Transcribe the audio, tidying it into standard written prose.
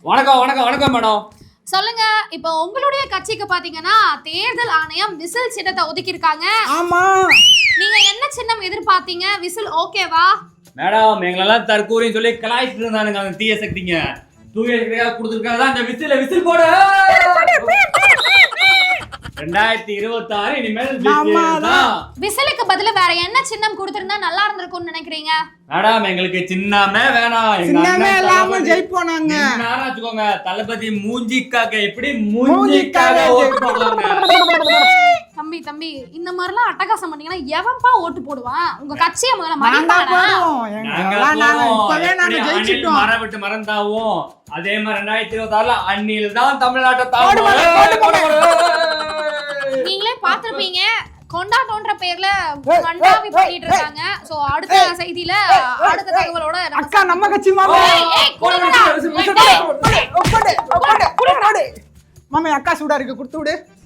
வணக்கம் வணக்கம் வணக்கம் மேடம். சொல்லுங்க. இப்போ உங்களுடைய கட்சிக்கு பாத்தீங்கன்னா தேர்தல் ஆணையம் விசில் சின்னத்தை ஒதுக்கி இருக்காங்க. ஆமா. நீங்க என்ன சின்னம் எதிர்பார்த்தீங்க? விசில் ஓகேவா? மேடம் எங்களெல்லாம் தற்கூரின்னு சொல்லி கலாய்ச்சிட்டு இருந்தானுங்க அந்த தீய சக்திங்க. தூய சக்தியாக கொடுத்துருக்காங்க அந்த விசில் போடு. 2026 இனிமேல் விசிலுக்கு பதிலா வேற என்ன சின்னம் கொடுத்திருந்தா நல்லா இருந்திருக்கும்னு நினைக்கிறீங்க? மேடம் எங்களுக்கு சின்னமே வேணாம். சின்னமே இல்லாம ஜெயிப்போம் நாங்க. என்னன்னு வச்சுக்கோங்க, தளபதி மூஞ்சிக்காக எப்படி மூஞ்சிக்காக ஓட்டு போடுவாங்க. தம்பி இந்த மாதிரிலாம் அட்டகாசம் பண்ணீங்கன்னா எவன்பா ஓட்டு போடுவான்? உங்க கட்சியை முதல்ல மதிப்பாங்க. மரம் விட்டு மறந்தாவும் அதே மாதிரி 2026 அண்ணில் தான் தமிழ்நாட்டை நீங்களே பாத்திருப்பீங்க. கொண்டாட்டம்ன்ற பேர்ல கண்டாவி பண்ணிட்டு இருக்காங்க. சோ அடுத்த செய்தியில அடுத்த தகவலோட அக்கா நம்ம கட்சி மாமா. மாமா அக்கா சூடா இருக்கு, கொடுத்து விடு.